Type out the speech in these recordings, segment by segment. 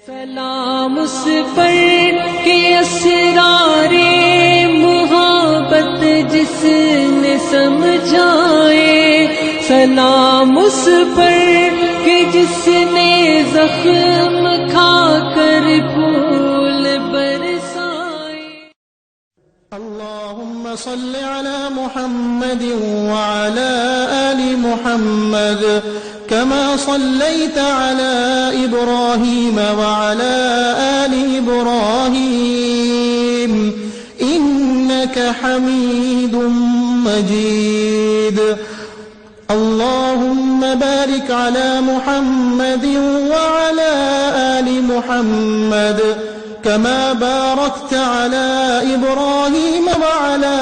سلام اس پر کہ اسرار محبت جس نے سمجھائے، سلام اس پر کہ جس نے زخم کھا کر پھول برسائے۔ اللهم صل على محمد وعلى آل محمد كما صليت على إبراهيم وعلى آل إبراهيم إنك حميد مجيد۔ اللهم بارك على محمد وعلى آل محمد كما باركت على إبراهيم وعلى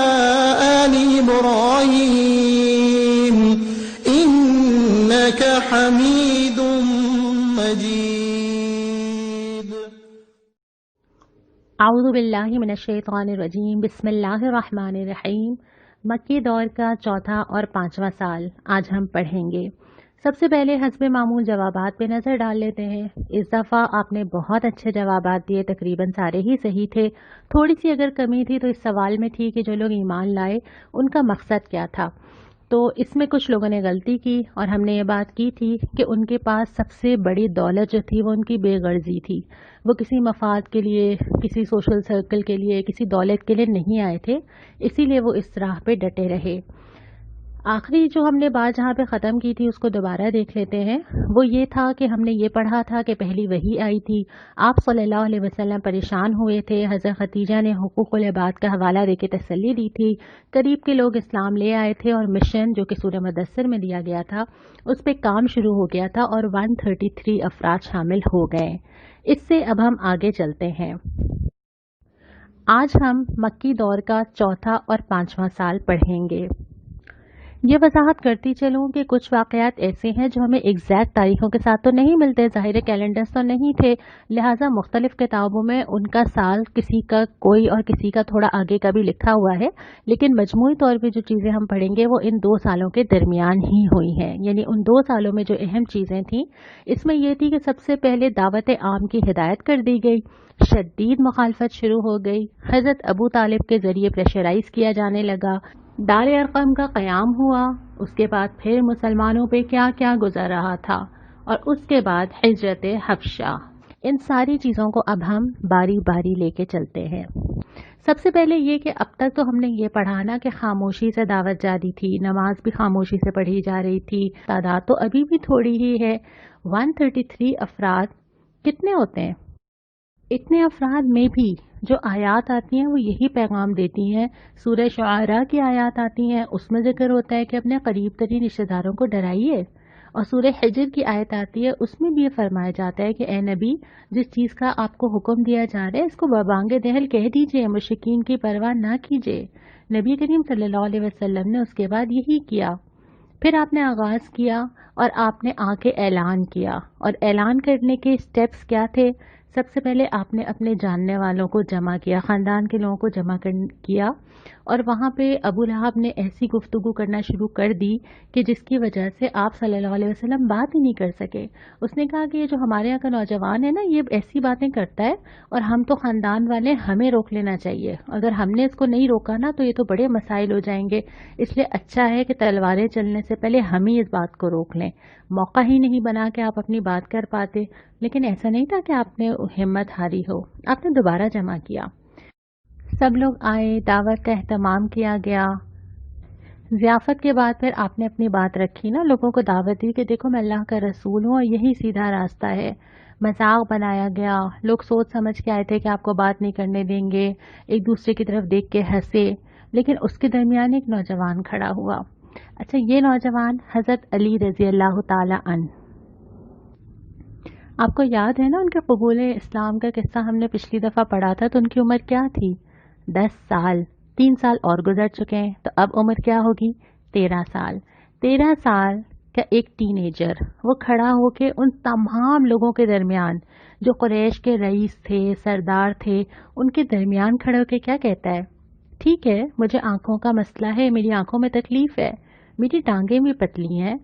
آل إبراهيم إنك حميد مجيد۔ اعوذ باللہ من الشیطان الرجیم، بسم اللہ الرحمن الرحیم۔ مکی دور کا چوتھا اور پانچواں سال آج ہم پڑھیں گے۔ سب سے پہلے حسب معمول جوابات پہ نظر ڈال لیتے ہیں۔ اس دفعہ آپ نے بہت اچھے جوابات دیے، تقریباً سارے ہی صحیح تھے۔ تھوڑی سی اگر کمی تھی تو اس سوال میں تھی کہ جو لوگ ایمان لائے ان کا مقصد کیا تھا، تو اس میں کچھ لوگوں نے غلطی کی، اور ہم نے یہ بات کی تھی کہ ان کے پاس سب سے بڑی دولت جو تھی وہ ان کی بے غرضی تھی۔ وہ کسی مفاد کے لیے، کسی سوشل سرکل کے لیے، کسی دولت کے لیے نہیں آئے تھے، اسی لیے وہ اس راہ پہ ڈٹے رہے۔ آخری جو ہم نے بات جہاں پہ ختم کی تھی اس کو دوبارہ دیکھ لیتے ہیں۔ وہ یہ تھا کہ ہم نے یہ پڑھا تھا کہ پہلی وحی آئی تھی، آپ صلی اللہ علیہ وسلم پریشان ہوئے تھے، حضرت خدیجہ نے حقوق العباد کا حوالہ دے کے تسلی دی تھی، قریب کے لوگ اسلام لے آئے تھے، اور مشن جو کہ سورہ مدثر میں دیا گیا تھا اس پہ کام شروع ہو گیا تھا، اور 133 افراد شامل ہو گئے۔ اس سے اب ہم آگے چلتے ہیں۔ آج ہم مکی دور کا چوتھا اور پانچواں سال پڑھیں گے۔ یہ وضاحت کرتی چلوں کہ کچھ واقعات ایسے ہیں جو ہمیں ایگزیکٹ تاریخوں کے ساتھ تو نہیں ملتے، ظاہر کیلنڈرز تو نہیں تھے، لہٰذا مختلف کتابوں میں ان کا سال کسی کا کوئی اور کسی کا تھوڑا آگے کا بھی لکھا ہوا ہے، لیکن مجموعی طور پہ جو چیزیں ہم پڑھیں گے وہ ان 2 سالوں کے درمیان ہی ہوئی ہیں۔ یعنی ان 2 سالوں میں جو اہم چیزیں تھیں اس میں یہ تھی کہ سب سے پہلے دعوت عام کی ہدایت کر دی گئی، شدید مخالفت شروع ہو گئی، حضرت ابو طالب کے ذریعے پریشرائز کیا جانے لگا، دار ارقم کا قیام ہوا، اس کے بعد پھر مسلمانوں پہ کیا کیا گزر رہا تھا، اور اس کے بعد ہجرت حبشہ۔ ان ساری چیزوں کو اب ہم باری باری لے کے چلتے ہیں۔ سب سے پہلے یہ کہ اب تک تو ہم نے یہ پڑھا نا کہ خاموشی سے دعوت جاری تھی، نماز بھی خاموشی سے پڑھی جا رہی تھی، تعداد تو ابھی بھی تھوڑی ہی ہے۔ 133 افراد کتنے ہوتے ہیں؟ اتنے افراد میں بھی جو آیات آتی ہیں وہ یہی پیغام دیتی ہیں۔ سورہ شعراء کی آیات آتی ہیں، اس میں ذکر ہوتا ہے کہ اپنے قریب ترین رشتہ داروں کو ڈرائیے، اور سورہ حجر کی آیت آتی ہے، اس میں بھی یہ فرمایا جاتا ہے کہ اے نبی، جس چیز کا آپ کو حکم دیا جا رہا ہے اس کو ببانگ دہل کہہ دیجئے، مشرکین کی پرواہ نہ کیجئے۔ نبی کریم صلی اللہ علیہ وسلم نے اس کے بعد یہی کیا۔ پھر آپ نے آغاز کیا اور آپ نے آ کے اعلان کیا، اور اعلان کرنے کے سٹیپس کیا تھے؟ سب سے پہلے آپ نے اپنے جاننے والوں کو جمع کیا، خاندان کے لوگوں کو جمع کیا، اور وہاں پہ ابو لہب نے ایسی گفتگو کرنا شروع کر دی کہ جس کی وجہ سے آپ صلی اللہ علیہ وسلم بات ہی نہیں کر سکے۔ اس نے کہا کہ یہ جو ہمارے یہاں کا نوجوان ہے نا، یہ ایسی باتیں کرتا ہے، اور ہم تو خاندان والے، ہمیں روک لینا چاہیے، اگر ہم نے اس کو نہیں روکا نا تو یہ تو بڑے مسائل ہو جائیں گے، اس لیے اچھا ہے کہ تلواریں چلنے سے پہلے ہم ہی اس بات کو روک لیں۔ موقع ہی نہیں بنا کہ آپ اپنی بات کر پاتے، لیکن ایسا نہیں تھا کہ آپ نے ہمت ہاری ہو، آپ نے دوبارہ جمع کیا، سب لوگ آئے، دعوت کا اہتمام کیا گیا۔ ضیافت کے بعد پھر آپ نے اپنی بات رکھی نا، لوگوں کو دعوت دی کہ دیکھو میں اللہ کا رسول ہوں اور یہی سیدھا راستہ ہے۔ مذاق بنایا گیا، لوگ سوچ سمجھ کے آئے تھے کہ آپ کو بات نہیں کرنے دیں گے، ایک دوسرے کی طرف دیکھ کے ہنسے، لیکن اس کے درمیان ایک نوجوان کھڑا ہوا۔ اچھا، یہ نوجوان حضرت علی رضی اللہ تعالی عنہ، آپ کو یاد ہے نا ان کے قبول اسلام کا قصہ ہم نے پچھلی دفعہ پڑھا تھا، تو ان کی عمر کیا تھی؟ 10 سال۔ 3 سال اور گزر چکے ہیں، تو اب عمر کیا ہوگی؟ 13 سال۔ 13 سال کا ایک ٹین ایجر وہ کھڑا ہو کے ان تمام لوگوں کے درمیان جو قریش کے رئیس تھے، سردار تھے، ان کے درمیان کھڑے ہو کے کیا کہتا ہے؟ ٹھیک ہے، مجھے آنکھوں کا مسئلہ ہے، میری آنکھوں میں تکلیف ہے، میری ٹانگیں بھی پتلی ہیں،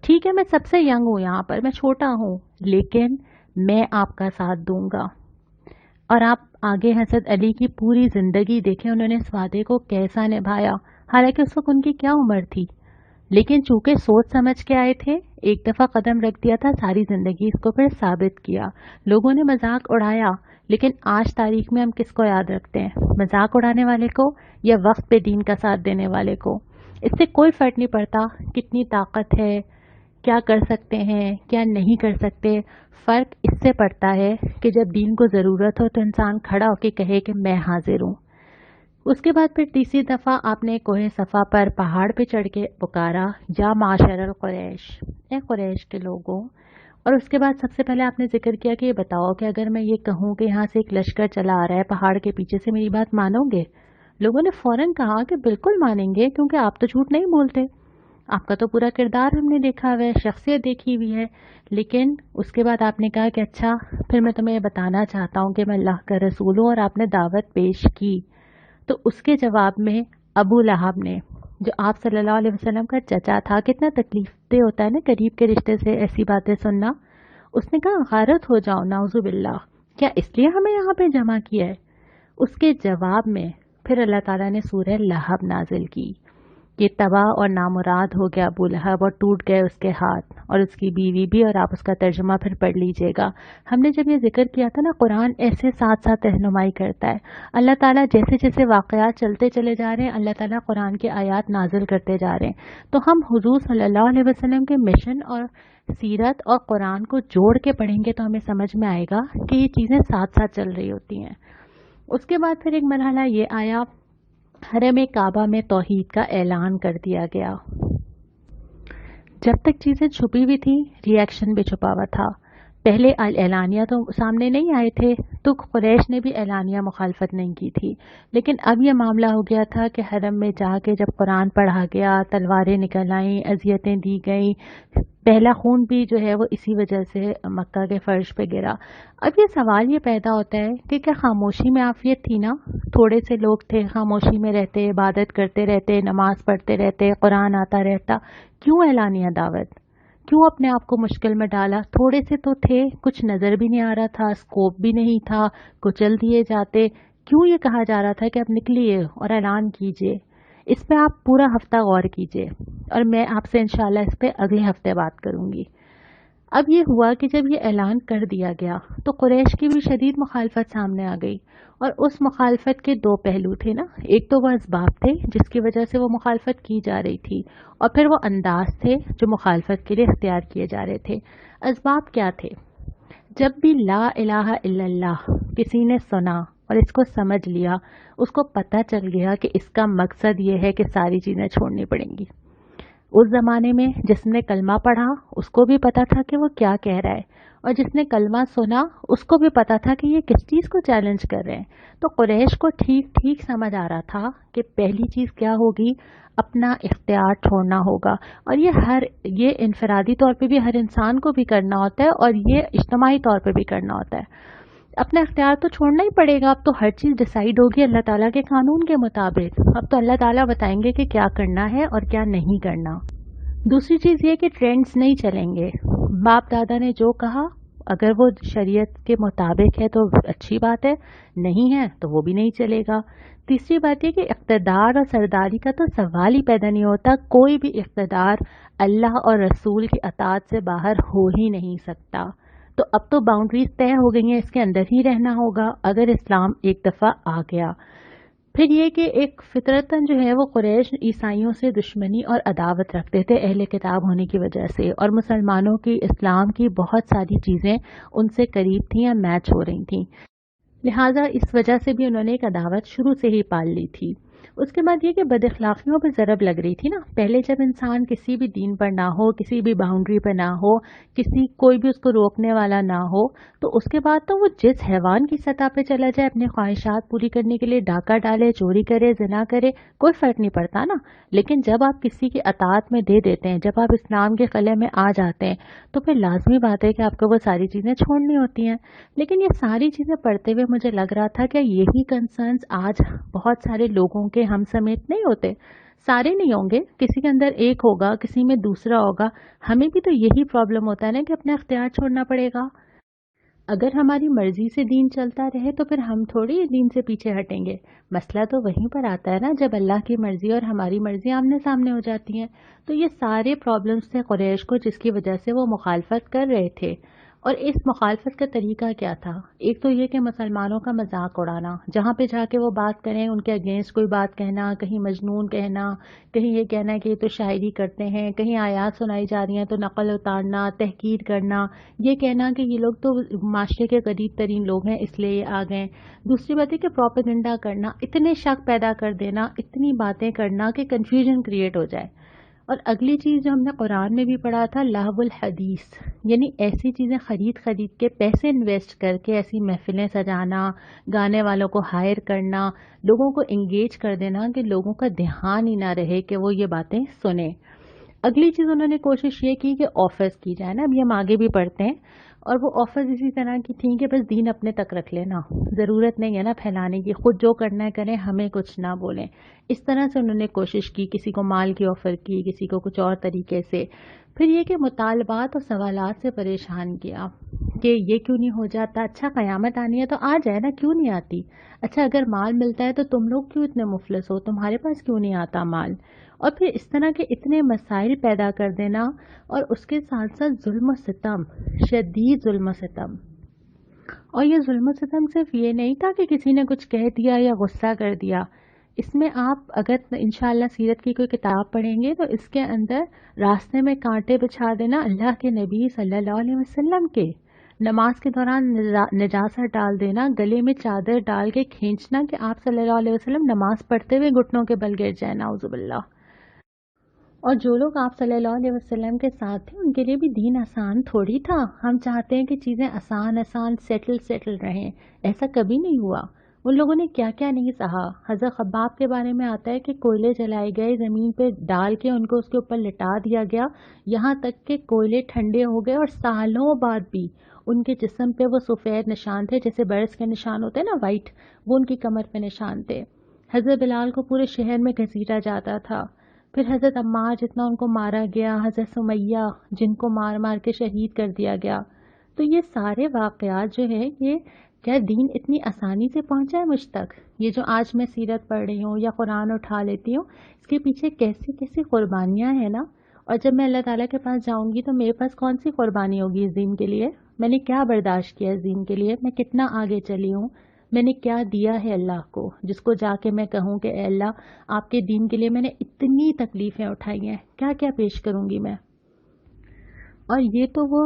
ٹھیک ہے میں سب سے ینگ ہوں، یہاں پر میں چھوٹا ہوں، لیکن میں آپ کا ساتھ دوں گا. اور آپ آگے حضرت علی کی پوری زندگی دیکھیں، انہوں نے اس وعدے کو کیسا نبھایا. حالانکہ اس وقت ان کی کیا عمر تھی، لیکن چونکہ سوچ سمجھ کے آئے تھے، ایک دفعہ قدم رکھ دیا تھا، ساری زندگی اس کو پھر ثابت کیا. لوگوں نے مذاق اڑایا، لیکن آج تاریخ میں ہم کس کو یاد رکھتے ہیں؟ مذاق اڑانے والے کو یا وقت پہ دین کا ساتھ دینے والے کو؟ اس سے کوئی فرق نہیں پڑتا کتنی طاقت ہے، کیا کر سکتے ہیں، کیا نہیں کر سکتے. فرق اس سے پڑتا ہے کہ جب دین کو ضرورت ہو تو انسان کھڑا ہو کے کہے کہ میں حاضر ہوں. اس کے بعد پھر تیسری دفعہ آپ نے کوہ صفا پر پہاڑ پہ چڑھ کے پکارا، یا معاشر القریش، اے قریش کے لوگوں. اور اس کے بعد سب سے پہلے آپ نے ذکر کیا کہ یہ بتاؤ کہ اگر میں یہ کہوں کہ یہاں سے ایک لشکر چلا آ رہا ہے پہاڑ کے پیچھے سے، میری بات مانو گے؟ لوگوں نے فوراً کہا کہ بالکل مانیں گے، کیونکہ آپ تو جھوٹ نہیں بولتے، آپ کا تو پورا کردار ہم نے دیکھا ہوا ہے، شخصیت دیکھی ہوئی ہے. لیکن اس کے بعد آپ نے کہا کہ اچھا پھر میں تمہیں بتانا چاہتا ہوں کہ میں اللہ کا رسول ہوں، اور آپ نے دعوت پیش کی. تو اس کے جواب میں ابو لہب نے، جو آپ صلی اللہ علیہ وسلم کا چچا تھا، کتنا تکلیف دہ ہوتا ہے نا قریب کے رشتے سے ایسی باتیں سننا. اس نے کہا غارت ہو جاؤ، نعوذ باللہ، کیا اس لیے ہمیں یہاں پہ جمع کیا ہے؟ اس کے جواب میں پھر اللہ تعالیٰ نے سورہ لہب نازل کی کہ تباہ اور نامراد ہو گیا ابو لہب، اور ٹوٹ گئے اس کے ہاتھ اور اس کی بیوی بھی. اور آپ اس کا ترجمہ پھر پڑھ لیجئے گا. ہم نے جب یہ ذکر کیا تھا نا، قرآن ایسے ساتھ ساتھ رہنمائی کرتا ہے. اللہ تعالیٰ جیسے جیسے واقعات چلتے چلے جا رہے ہیں، اللہ تعالیٰ قرآن کے آیات نازل کرتے جا رہے ہیں. تو ہم حضور صلی اللہ علیہ وسلم کے مشن اور سیرت اور قرآن کو جوڑ کے پڑھیں گے تو ہمیں سمجھ میں آئے گا کہ یہ چیزیں ساتھ ساتھ چل رہی ہوتی ہیں. اس کے بعد پھر ایک مرحلہ یہ آیا، حرم کعبہ میں توحید کا اعلان کر دیا گیا. جب تک چیزیں چھپی ہوئی تھی، ری ایکشن بھی چھپا ہوا تھا. پہلے اعلانیہ تو سامنے نہیں آئے تھے، تو قریش نے بھی اعلانیہ مخالفت نہیں کی تھی. لیکن اب یہ معاملہ ہو گیا تھا کہ حرم میں جا کے جب قرآن پڑھا گیا، تلواریں نکل آئیں، اذیتیں دی گئیں، پہلا خون بھی جو ہے وہ اسی وجہ سے مکہ کے فرش پہ گرا. اب یہ سوال یہ پیدا ہوتا ہے کہ کیا خاموشی میں عافیت تھی نا؟ تھوڑے سے لوگ تھے، خاموشی میں رہتے، عبادت کرتے رہتے، نماز پڑھتے رہتے، قرآن آتا رہتا. کیوں اعلانیہ دعوت؟ کیوں اپنے آپ کو مشکل میں ڈالا؟ تھوڑے سے تو تھے، کچھ نظر بھی نہیں آ رہا تھا، اسکوپ بھی نہیں تھا، کچل دیے جاتے. کیوں یہ کہا جا رہا تھا کہ اب نکلیے اور اعلان کیجئے؟ اس پہ آپ پورا ہفتہ غور کیجئے، اور میں آپ سے انشاءاللہ اس پہ اگلے ہفتے بات کروں گی. اب یہ ہوا کہ جب یہ اعلان کر دیا گیا تو قریش کی بھی شدید مخالفت سامنے آ گئی. اور اس مخالفت کے دو پہلو تھے نا، ایک تو وہ اسباب تھے جس کی وجہ سے وہ مخالفت کی جا رہی تھی، اور پھر وہ انداز تھے جو مخالفت کے لیے اختیار کیے جا رہے تھے. اسباب کیا تھے؟ جب بھی لا الہ الا اللہ کسی نے سنا اور اس کو سمجھ لیا، اس کو پتہ چل گیا کہ اس کا مقصد یہ ہے کہ ساری چیزیں چھوڑنی پڑیں گی. اس زمانے میں جس نے کلمہ پڑھا اس کو بھی پتا تھا کہ وہ کیا کہہ رہا ہے، اور جس نے کلمہ سنا اس کو بھی پتا تھا کہ یہ کس چیز کو چیلنج کر رہے ہیں. تو قریش کو ٹھیک ٹھیک سمجھ آ رہا تھا کہ پہلی چیز کیا ہوگی، اپنا اختیار چھوڑنا ہوگا. اور یہ انفرادی طور پہ بھی ہر انسان کو بھی کرنا ہوتا ہے، اور یہ اجتماعی طور پہ بھی کرنا ہوتا ہے. اپنا اختیار تو چھوڑنا ہی پڑے گا. اب تو ہر چیز ڈیسائیڈ ہوگی اللہ تعالیٰ کے قانون کے مطابق. اب تو اللہ تعالیٰ بتائیں گے کہ کیا کرنا ہے اور کیا نہیں کرنا. دوسری چیز یہ کہ ٹرینڈز نہیں چلیں گے. باپ دادا نے جو کہا اگر وہ شریعت کے مطابق ہے تو اچھی بات ہے، نہیں ہے تو وہ بھی نہیں چلے گا. تیسری بات یہ کہ اقتدار اور سرداری کا تو سوال ہی پیدا نہیں ہوتا. کوئی بھی اقتدار اللہ اور رسول کی اطاعت سے باہر ہو ہی نہیں سکتا. تو اب تو باؤنڈریز طے ہو گئی ہیں، اس کے اندر ہی رہنا ہوگا اگر اسلام ایک دفعہ آ گیا. پھر یہ کہ ایک فطرتاً جو ہے وہ قریش عیسائیوں سے دشمنی اور عداوت رکھتے تھے اہل کتاب ہونے کی وجہ سے، اور مسلمانوں کی اسلام کی بہت ساری چیزیں ان سے قریب تھیں یا میچ ہو رہی تھیں، لہٰذا اس وجہ سے بھی انہوں نے ایک عداوت شروع سے ہی پال لی تھی. اس کے بعد یہ کہ بد اخلاقیوں پہ ضرب لگ رہی تھی نا. پہلے جب انسان کسی بھی دین پر نہ ہو، کسی بھی باؤنڈری پہ نہ ہو، کوئی بھی اس کو روکنے والا نہ ہو، تو اس کے بعد تو وہ جس حیوان کی سطح پہ چلا جائے اپنی خواہشات پوری کرنے کے لیے، ڈاکہ ڈالے، چوری کرے، زنا کرے، کوئی فرق نہیں پڑتا نا. لیکن جب آپ کسی کی اطاعت میں دے دیتے ہیں، جب آپ اسلام کے قلعے میں آ جاتے ہیں، تو پھر لازمی بات ہے کہ آپ کو وہ ساری چیزیں چھوڑنی ہوتی ہیں. لیکن یہ ساری چیزیں پڑھتے ہوئے مجھے لگ رہا تھا کہ یہی کنسرنز آج بہت سارے لوگوں کے ہم سمیت نہیں ہوتے. سارے نہیں ہوں گے، کسی کے اندر ایک ہوگا، کسی میں دوسرا ہوگا. ہمیں بھی تو یہی پرابلم ہوتا ہے نا کہ اپنا اختیار چھوڑنا پڑے گا. اگر ہماری مرضی سے دین چلتا رہے تو پھر ہم تھوڑی دین سے پیچھے ہٹیں گے. مسئلہ تو وہیں پر آتا ہے نا جب اللہ کی مرضی اور ہماری مرضی آمنے سامنے ہو جاتی ہیں. تو یہ سارے پرابلمس تھے قریش کو جس کی وجہ سے وہ مخالفت کر رہے تھے. اور اس مخالفت کا طریقہ کیا تھا؟ ایک تو یہ کہ مسلمانوں کا مذاق اڑانا، جہاں پہ جا کے وہ بات کریں ان کے اگینسٹ کوئی بات کہنا، کہیں مجنون کہنا، کہیں یہ کہنا کہ یہ تو شاعری کرتے ہیں، کہیں آیات سنائی جا رہی ہیں تو نقل اتارنا، تحقیر کرنا، یہ کہنا کہ یہ لوگ تو معاشرے کے قریب ترین لوگ ہیں اس لیے یہ آ گئے. دوسری بات ہے کہ پروپیگنڈا کرنا، اتنے شک پیدا کر دینا، اتنی باتیں کرنا کہ کنفیوژن کریٹ ہو جائے. اور اگلی چیز جو ہم نے قرآن میں بھی پڑھا تھا، لہو الحدیث، یعنی ایسی چیزیں خرید کے پیسے انویسٹ کر کے ایسی محفلیں سجانا، گانے والوں کو ہائر کرنا، لوگوں کو انگیج کر دینا کہ لوگوں کا دھیان ہی نہ رہے کہ وہ یہ باتیں سنیں. اگلی چیز انہوں نے کوشش یہ کی کہ آفرز کی جائے نا، ابھی ہم آگے بھی پڑھتے ہیں، اور وہ آفرز اسی طرح کی تھیں کہ بس دین اپنے تک رکھ لینا، ضرورت نہیں ہے نا پھیلانے کی، خود جو کرنا ہے کریں، ہمیں کچھ نہ بولیں. اس طرح سے انہوں نے کوشش کی، کسی کو مال کی آفر کی، کسی کو کچھ اور طریقے سے. پھر یہ کہ مطالبات اور سوالات سے پریشان کیا کہ یہ کیوں نہیں ہو جاتا، اچھا قیامت آنی ہے تو آ جائے نا، کیوں نہیں آتی؟ اچھا اگر مال ملتا ہے تو تم لوگ کیوں اتنے مفلس ہو، تمہارے پاس کیوں نہیں آتا مال؟ اور پھر اس طرح کے اتنے مسائل پیدا کر دینا، اور اس کے ساتھ ساتھ ظلم و ستم، شدید ظلم و ستم. اور یہ ظلم و ستم صرف یہ نہیں تھا کہ کسی نے کچھ کہہ دیا یا غصہ کر دیا. اس میں آپ اگر انشاءاللہ سیرت کی کوئی کتاب پڑھیں گے تو اس کے اندر راستے میں کانٹے بچھا دینا اللہ کے نبی صلی اللہ علیہ وسلم کے، نماز کے دوران نجاست ڈال دینا، گلے میں چادر ڈال کے کھینچنا کہ آپ صلی اللہ علیہ وسلم نماز پڑھتے ہوئے گھٹنوں کے بل گر جائیں، نعوذ باللہ. اور جو لوگ آپ صلی اللہ علیہ وسلم کے ساتھ تھے ان کے لیے بھی دین آسان تھوڑی تھا. ہم چاہتے ہیں کہ چیزیں آسان سیٹل رہیں، ایسا کبھی نہیں ہوا. ان لوگوں نے کیا کیا نہیں سہا. حضرت خباب کے بارے میں آتا ہے کہ کوئلے جلائے گئے، زمین پہ ڈال کے ان کو اس کے اوپر لٹا دیا گیا، یہاں تک کہ کوئلے ٹھنڈے ہو گئے، اور سالوں بعد بھی ان کے جسم پہ وہ سفید نشان تھے، جیسے برس کے نشان ہوتے ہیں نا، وائٹ، وہ ان کی کمر پہ نشان تھے. حضرت بلال کو پورے شہر میں گھسیٹا جاتا تھا. پھر حضرت عمار جتنا ان کو مارا گیا، حضرت سمیہ جن کو مار کے شہید کر دیا گیا. تو یہ سارے واقعات جو ہیں، یہ کیا دین اتنی آسانی سے پہنچا ہے مجھ تک؟ یہ جو آج میں سیرت پڑھ رہی ہوں یا قرآن اٹھا لیتی ہوں، اس کے پیچھے کیسی کیسی قربانیاں ہیں نا. اور جب میں اللہ تعالیٰ کے پاس جاؤں گی تو میرے پاس کون سی قربانی ہوگی اس دین کے لیے؟ میں نے کیا برداشت کیا اس دین کے لیے؟ میں کتنا آگے چلی ہوں؟ میں نے کیا دیا ہے اللہ کو، جس کو جا کے میں کہوں کہ اے اللہ آپ کے دین کے لیے میں نے اتنی تکلیفیں اٹھائی ہیں، کیا کیا پیش کروں گی میں؟ اور یہ تو وہ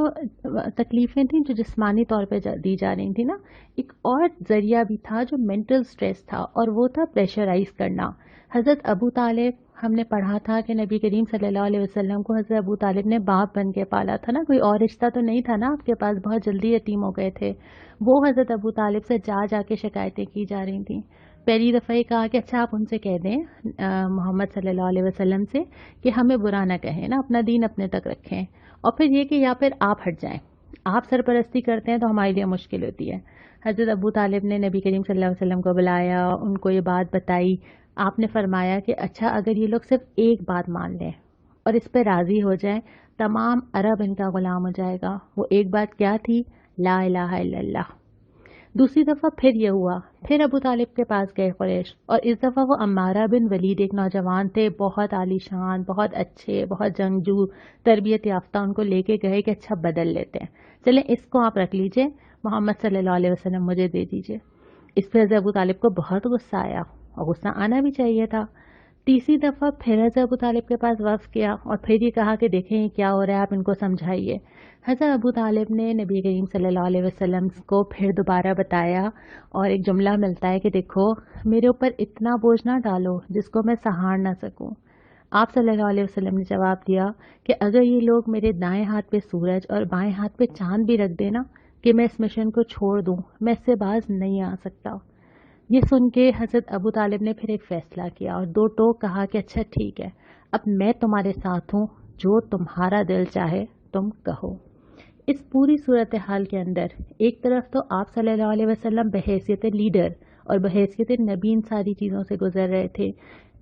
تکلیفیں تھیں جو جسمانی طور پہ دی جا رہی تھیں نا. ایک اور ذریعہ بھی تھا جو مینٹل سٹریس تھا، اور وہ تھا پریشرائز کرنا. حضرت ابو طالب، ہم نے پڑھا تھا کہ نبی کریم صلی اللہ علیہ وسلم کو حضرت ابو طالب نے باپ بن کے پالا تھا نا، کوئی اور رشتہ تو نہیں تھا نا آپ کے پاس، بہت جلدی یتیم ہو گئے تھے. وہ حضرت ابو طالب سے جا کے شکایتیں کی جا رہی تھیں. پہلی دفعہ یہ کہا کہ اچھا آپ ان سے کہہ دیں محمد صلی اللہ علیہ وسلم سے کہ ہمیں برا نہ کہیں نا، اپنا دین اپنے تک رکھیں. اور پھر یہ کہ یا پھر آپ ہٹ جائیں، آپ سرپرستی کرتے ہیں تو ہمارے لیے مشکل ہوتی ہے. حضرت ابو طالب نے نبی کریم صلی اللہ علیہ وسلم کو بلایا، ان کو یہ بات بتائی. آپ نے فرمایا کہ اچھا اگر یہ لوگ صرف ایک بات مان لیں اور اس پہ راضی ہو جائیں، تمام عرب ان کا غلام ہو جائے گا. وہ ایک بات کیا تھی؟ لا الہ الا اللہ. دوسری دفعہ پھر یہ ہوا، پھر ابو طالب کے پاس گئے قریش، اور اس دفعہ وہ عمارہ بن ولید ایک نوجوان تھے، بہت عالی شان، بہت اچھے، بہت جنگجو، تربیت یافتہ. ان کو لے کے گئے کہ اچھا بدل لیتے ہیں، چلیں اس کو آپ رکھ لیجئے، محمد صلی اللہ علیہ وسلم مجھے دے دیجئے. اس پہ حضرت ابو طالب کو بہت غصہ آیا، اور غصہ آنا بھی چاہیے تھا. تیسری دفعہ پھر حضرت ابو طالب کے پاس وفد کیا، اور پھر یہ کہا کہ دیکھیں یہ کیا ہو رہا ہے، آپ ان کو سمجھائیے. حضرت ابو طالب نے نبی کریم صلی اللہ علیہ وسلم کو پھر دوبارہ بتایا، اور ایک جملہ ملتا ہے کہ دیکھو میرے اوپر اتنا بوجھ نہ ڈالو جس کو میں سہار نہ سکوں. آپ صلی اللہ علیہ وسلم نے جواب دیا کہ اگر یہ لوگ میرے دائیں ہاتھ پہ سورج اور بائیں ہاتھ پہ چاند بھی رکھ دینا کہ میں اس مشن کو چھوڑ دوں، میں اس سے باز نہیں آ سکتا. یہ سن کے حضرت ابو طالب نے پھر ایک فیصلہ کیا اور دو ٹوک کہا کہ اچھا ٹھیک ہے، اب میں تمہارے ساتھ ہوں، جو تمہارا دل چاہے تم کہو. اس پوری صورتحال کے اندر ایک طرف تو آپ صلی اللہ علیہ وسلم بحیثیت لیڈر اور بحیثیت نبی ان ساری چیزوں سے گزر رہے تھے،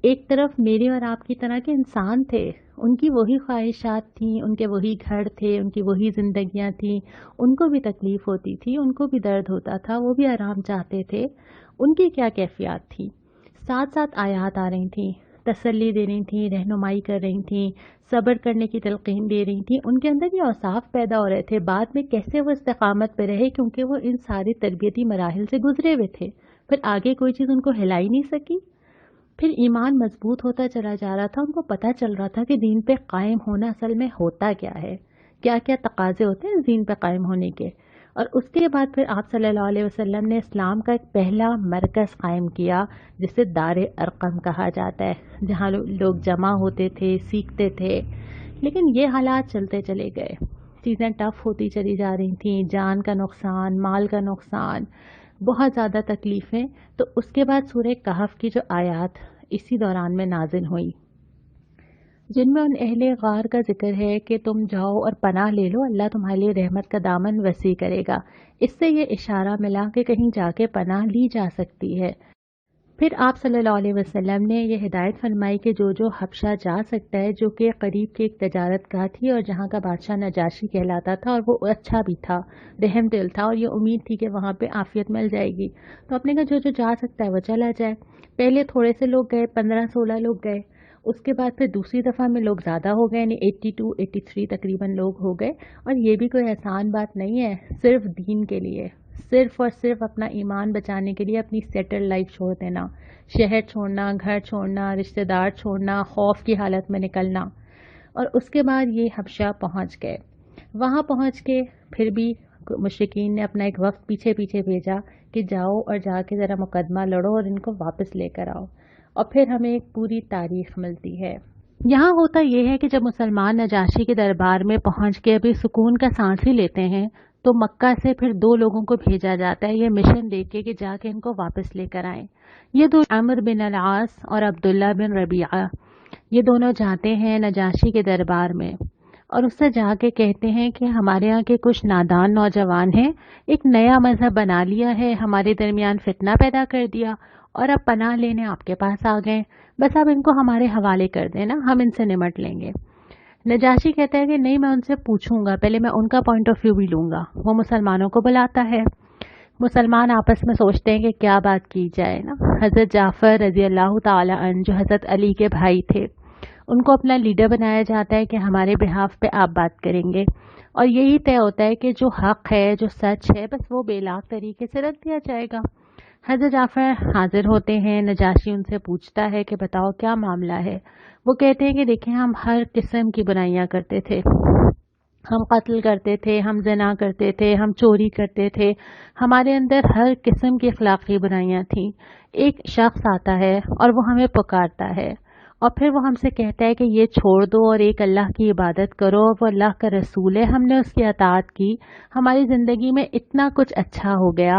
ایک طرف میرے اور آپ کی طرح کے انسان تھے، ان کی وہی خواہشات تھیں، ان کے وہی گھر تھے، ان کی وہی زندگیاں تھیں، ان کو بھی تکلیف ہوتی تھی، ان کو بھی درد ہوتا تھا، وہ بھی آرام چاہتے تھے۔ ان کی کیا کیفیات تھی؟ ساتھ ساتھ آیات آ رہی تھیں، تسلی دے رہی تھیں، رہنمائی کر رہی تھیں، صبر کرنے کی تلقین دے رہی تھیں۔ ان کے اندر یہ اوصاف پیدا ہو رہے تھے، بعد میں کیسے وہ استقامت پہ رہے، کیونکہ وہ ان سارے تربیتی مراحل سے گزرے ہوئے تھے۔ پھر آگے کوئی چیز ان کو ہلا ہی نہیں سکی، پھر ایمان مضبوط ہوتا چلا جا رہا تھا۔ ان کو پتہ چل رہا تھا کہ دین پہ قائم ہونا اصل میں ہوتا کیا ہے، کیا کیا تقاضے ہوتے ہیں دین پہ قائم ہونے کے۔ اور اس کے بعد پھر آپ صلی اللہ علیہ وسلم نے اسلام کا ایک پہلا مرکز قائم کیا جسے دار ارقم کہا جاتا ہے، جہاں لوگ جمع ہوتے تھے، سیکھتے تھے۔ لیکن یہ حالات چلتے چلے گئے، چیزیں ٹف ہوتی چلی جا رہی تھیں، جان کا نقصان، مال کا نقصان، بہت زیادہ تکلیفیں۔ تو اس کے بعد سورہ کہف کی جو آیات اسی دوران میں نازل ہوئی، جن میں ان اہل غار کا ذکر ہے کہ تم جاؤ اور پناہ لے لو، اللہ تمہارے لیے رحمت کا دامن وسیع کرے گا۔ اس سے یہ اشارہ ملا کہ کہیں جا کے پناہ لی جا سکتی ہے۔ پھر آپ صلی اللہ علیہ وسلم نے یہ ہدایت فرمائی کہ جو حبشہ جا سکتا ہے، جو کہ قریب کی ایک تجارت گاہ تھی اور جہاں کا بادشاہ نجاشی کہلاتا تھا، اور وہ اچھا بھی تھا، رحم دل تھا، اور یہ امید تھی کہ وہاں پہ عافیت مل جائے گی۔ تو آپ نے کہا جو جا سکتا ہے وہ چلا جائے۔ پہلے تھوڑے سے لوگ گئے، 15-16 لوگ گئے، اس کے بعد پھر دوسری دفعہ میں لوگ زیادہ ہو گئے، یعنی 82-83 تقریباً لوگ ہو گئے۔ اور یہ بھی کوئی آسان بات نہیں ہے، صرف دین کے لیے، صرف اور صرف اپنا ایمان بچانے کے لیے اپنی سیٹل لائف چھوڑ دینا، شہر چھوڑنا، گھر چھوڑنا، رشتہ دار چھوڑنا، خوف کی حالت میں نکلنا۔ اور اس کے بعد یہ حبشہ پہنچ گئے۔ وہاں پہنچ کے پھر بھی مشرکین نے اپنا ایک وقت پیچھے پیچھے بھیجا کہ جاؤ اور جا کے ذرا مقدمہ لڑو اور ان کو واپس لے کر آؤ، اور پھر ہمیں ایک پوری تاریخ ملتی ہے۔ یہاں ہوتا یہ ہے کہ جب مسلمان نجاشی کے دربار میں پہنچ کے ابھی سکون کا سانس ہی لیتے ہیں تو مکہ سے پھر 2 لوگوں کو بھیجا جاتا ہے یہ مشن دے کے کہ جا کے ان کو واپس لے کر آئیں۔ یہ 2 عمرو بن العاص اور عبداللہ بن ربیعہ، یہ دونوں جاتے ہیں نجاشی کے دربار میں اور اس سے جا کے کہتے ہیں کہ ہمارے یہاں کے کچھ نادان نوجوان ہیں، ایک نیا مذہب بنا لیا ہے، ہمارے درمیان فتنہ پیدا کر دیا اور اب پناہ لینے آپ کے پاس آ گئے، بس اب ان کو ہمارے حوالے کر دینا، ہم ان سے نمٹ لیں گے۔ نجاشی کہتا ہے کہ نہیں، میں ان سے پوچھوں گا، پہلے میں ان کا پوائنٹ آف ویو بھی لوں گا۔ وہ مسلمانوں کو بلاتا ہے، مسلمان آپس میں سوچتے ہیں کہ کیا بات کی جائے نا۔ حضرت جعفر رضی اللہ تعالی عنہ جو حضرت علی کے بھائی تھے، ان کو اپنا لیڈر بنایا جاتا ہے کہ ہمارے بہاف پہ آپ بات کریں گے، اور یہی طے ہوتا ہے کہ جو حق ہے، جو سچ ہے، بس وہ بے لاگ طریقے سے رکھ دیا جائے گا۔ حضرت جعفر حاضر ہوتے ہیں، نجاشی ان سے پوچھتا ہے کہ بتاؤ کیا معاملہ ہے۔ وہ کہتے ہیں کہ دیکھیں، ہم ہر قسم کی برائیاں کرتے تھے، ہم قتل کرتے تھے، ہم زنا کرتے تھے، ہم چوری کرتے تھے، ہمارے اندر ہر قسم کی اخلاقی برائیاں تھیں۔ ایک شخص آتا ہے اور وہ ہمیں پکارتا ہے اور پھر وہ ہم سے کہتا ہے کہ یہ چھوڑ دو اور ایک اللہ کی عبادت کرو، وہ اللہ کا رسول ہے، ہم نے اس کی اطاعت کی، ہماری زندگی میں اتنا کچھ اچھا ہو گیا،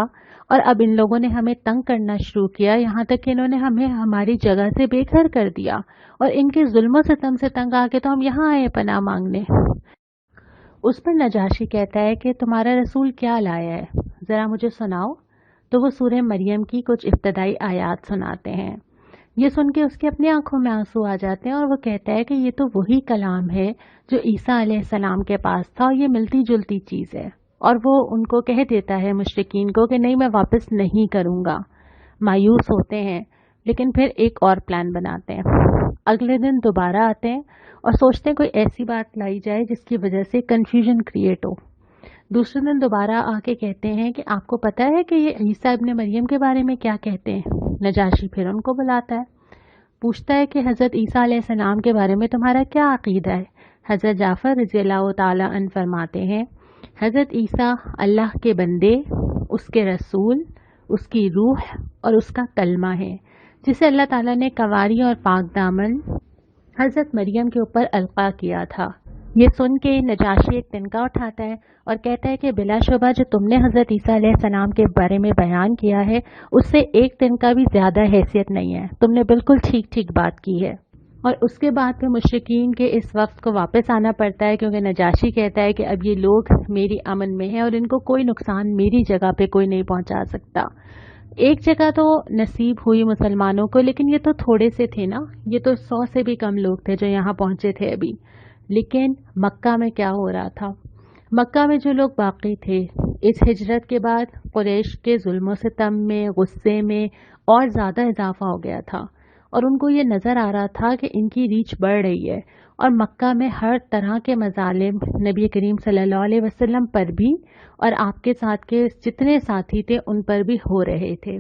اور اب ان لوگوں نے ہمیں تنگ کرنا شروع کیا، یہاں تک کہ انہوں نے ہمیں ہماری جگہ سے بے گھر کر دیا، اور ان کے ظلم و ستم سے تنگ آ کے تو ہم یہاں آئے پناہ مانگنے۔ اس پر نجاشی کہتا ہے کہ تمہارا رسول کیا لایا ہے، ذرا مجھے سناؤ۔ تو وہ سورہ مریم کی کچھ ابتدائی آیات سناتے ہیں۔ یہ سن کے اس کے اپنی آنکھوں میں آنسو آ جاتے ہیں، اور وہ کہتا ہے کہ یہ تو وہی کلام ہے جو عیسیٰ علیہ السلام کے پاس تھا، اور یہ ملتی جلتی چیز ہے۔ اور وہ ان کو کہہ دیتا ہے مشرکین کو کہ نہیں، میں واپس نہیں کروں گا۔ مایوس ہوتے ہیں، لیکن پھر ایک اور پلان بناتے ہیں۔ اگلے دن دوبارہ آتے ہیں اور سوچتے ہیں کوئی ایسی بات لائی جائے جس کی وجہ سے کنفیوژن کریٹ ہو۔ دوسرے دن دوبارہ آ کے کہتے ہیں کہ آپ کو پتہ ہے کہ یہ عیسیٰ ابن مریم کے بارے میں کیا کہتے ہیں؟ نجاشی پھر ان کو بلاتا ہے، پوچھتا ہے کہ حضرت عیسیٰ علیہ السلام کے بارے میں تمہارا کیا عقیدہ ہے؟ حضرت جعفر رضی اللہ تعالی عنہ فرماتے ہیں، حضرت عیسیٰ اللہ کے بندے، اس کے رسول، اس کی روح اور اس کا کلمہ ہے، جسے اللہ تعالیٰ نے کنواری اور پاک دامن حضرت مریم کے اوپر القا کیا تھا۔ یہ سن کے نجاشی ایک تنکا اٹھاتا ہے اور کہتا ہے کہ بلا شبہ جو تم نے حضرت عیسیٰ علیہ السلام کے بارے میں بیان کیا ہے، اس سے ایک تنکا بھی زیادہ حیثیت نہیں ہے، تم نے بالکل ٹھیک بات کی ہے۔ اور اس کے بعد پھر مشرکین کے اس وقت کو واپس آنا پڑتا ہے، کیونکہ نجاشی کہتا ہے کہ اب یہ لوگ میری امن میں ہیں اور ان کو کوئی نقصان میری جگہ پہ کوئی نہیں پہنچا سکتا۔ ایک جگہ تو نصیب ہوئی مسلمانوں کو، لیکن یہ تو تھوڑے سے تھے نا، یہ تو 100 سے بھی کم لوگ تھے جو یہاں پہنچے تھے ابھی۔ لیکن مکہ میں کیا ہو رہا تھا؟ مکہ میں جو لوگ باقی تھے اس ہجرت کے بعد قریش کے ظلم و ستم میں، غصے میں اور زیادہ اضافہ ہو گیا تھا، اور ان کو یہ نظر آ رہا تھا کہ ان کی ریچ بڑھ رہی ہے، اور مکہ میں ہر طرح کے مظالم نبی کریم صلی اللہ علیہ وسلم پر بھی اور آپ کے ساتھ کے جتنے ساتھی تھے ان پر بھی ہو رہے تھے۔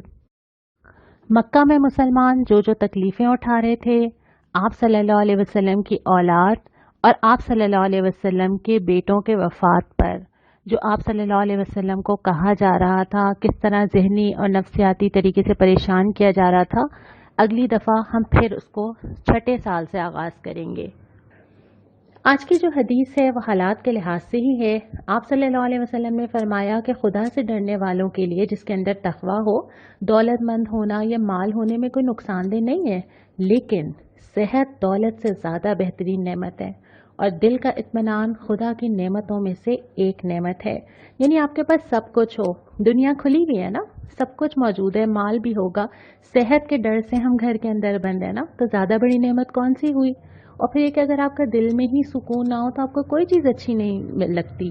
مکہ میں مسلمان جو تکلیفیں اٹھا رہے تھے، آپ صلی اللہ علیہ وسلم کی اولاد اور آپ صلی اللہ علیہ وسلم کے بیٹوں کے وفات پر جو آپ صلی اللہ علیہ وسلم کو کہا جا رہا تھا، کس طرح ذہنی اور نفسیاتی طریقے سے پریشان کیا جا رہا تھا، اگلی دفعہ ہم پھر اس کو 6 سال سے آغاز کریں گے۔ آج کی جو حدیث ہے وہ حالات کے لحاظ سے ہی ہے۔ آپ صلی اللہ علیہ وسلم نے فرمایا کہ خدا سے ڈرنے والوں کے لیے جس کے اندر تقویٰ ہو، دولت مند ہونا یا مال ہونے میں کوئی نقصان دہ نہیں ہے، لیکن صحت دولت سے زیادہ بہترین نعمت ہے، اور دل کا اطمینان خدا کی نعمتوں میں سے ایک نعمت ہے۔ یعنی آپ کے پاس سب کچھ ہو، دنیا کھلی ہوئی ہے نا، سب کچھ موجود ہے، مال بھی ہوگا، صحت کے ڈر سے ہم گھر کے اندر بند ہیں نا، تو زیادہ بڑی نعمت کون سی ہوئی؟ اور پھر یہ کہ اگر آپ کا دل میں ہی سکون نہ ہو تو آپ کو کوئی چیز اچھی نہیں لگتی۔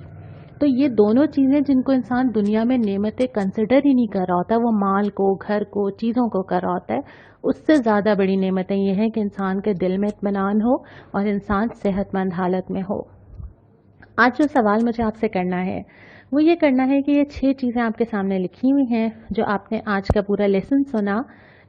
تو یہ دونوں چیزیں جن کو انسان دنیا میں نعمتیں کنسیڈر ہی نہیں کر رہا ہوتا، وہ مال کو، گھر کو، چیزوں کو کر رہا ہوتا ہے، اس سے زیادہ بڑی نعمتیں یہ ہیں کہ انسان کے دل میں اطمینان ہو اور انسان صحت مند حالت میں ہو۔ آج جو سوال مجھے آپ سے کرنا ہے وہ یہ کرنا ہے کہ یہ 6 چیزیں آپ کے سامنے لکھی ہوئی ہیں جو آپ نے آج کا پورا لیسن سنا،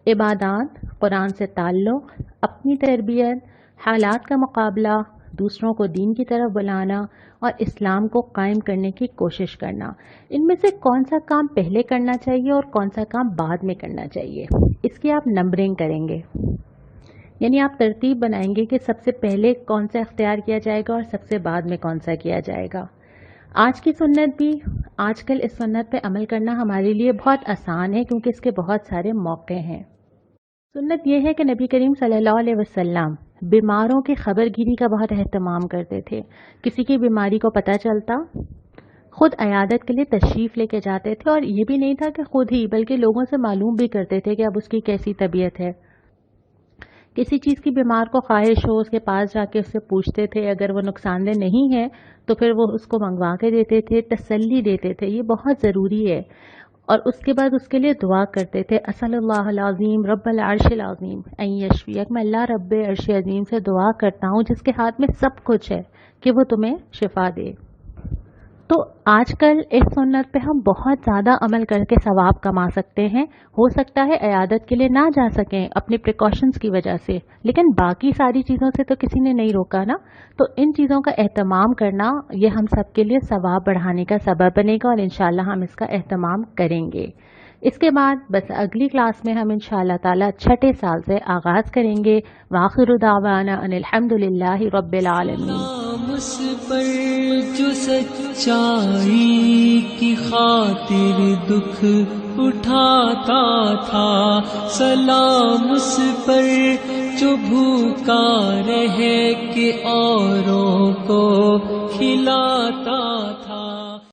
عبادات، قرآن سے تعلق، اپنی تربیت، حالات کا مقابلہ، دوسروں کو دین کی طرف بلانا اور اسلام کو قائم کرنے کی کوشش کرنا، ان میں سے کون سا کام پہلے کرنا چاہیے اور کون سا کام بعد میں کرنا چاہیے، اس کی آپ نمبرنگ کریں گے، یعنی آپ ترتیب بنائیں گے کہ سب سے پہلے کون سا اختیار کیا جائے گا اور سب سے بعد میں کون سا کیا جائے گا۔ آج کی سنت بھی، آج کل اس سنت پہ عمل کرنا ہمارے لیے بہت آسان ہے کیونکہ اس کے بہت سارے موقع ہیں۔ سنت یہ ہے کہ نبی کریم صلی اللہ علیہ وسلم بیماروں کی خبر گیری کا بہت اہتمام کرتے تھے۔ کسی کی بیماری کو پتہ چلتا، خود عیادت کے لیے تشریف لے کے جاتے تھے، اور یہ بھی نہیں تھا کہ خود ہی، بلکہ لوگوں سے معلوم بھی کرتے تھے کہ اب اس کی کیسی طبیعت ہے۔ کسی چیز کی بیمار کو خواہش ہو، اس کے پاس جا کے اس سے پوچھتے تھے، اگر وہ نقصان دہ نہیں ہے تو پھر وہ اس کو منگوا کے دیتے تھے، تسلی دیتے تھے، یہ بہت ضروری ہے۔ اور اس کے بعد اس کے لیے دعا کرتے تھے، اسأل اللہ العظیم رب العرش العظیم ان یشفیک، میں اللہ رب عرش عظیم سے دعا کرتا ہوں جس کے ہاتھ میں سب کچھ ہے کہ وہ تمہیں شفا دے۔ تو آج کل اس سنت پہ ہم بہت زیادہ عمل کر کے ثواب کما سکتے ہیں۔ ہو سکتا ہے عیادت کے لیے نہ جا سکیں اپنے پریکاشنز کی وجہ سے، لیکن باقی ساری چیزوں سے تو کسی نے نہیں روکا نا، تو ان چیزوں کا اہتمام کرنا یہ ہم سب کے لیے ثواب بڑھانے کا سبب بنے گا، اور انشاءاللہ ہم اس کا اہتمام کریں گے۔ اس کے بعد بس اگلی کلاس میں ہم انشاءاللہ تعالی 6 سال سے آغاز کریں گے۔ وآخر دعوانا ان الحمدللہ رب العالمین۔ اس پر جو سچائی کی خاطر دکھ اٹھاتا تھا، سلام اس پر جو بھوکا رہ کے اوروں کو کھلاتا تھا۔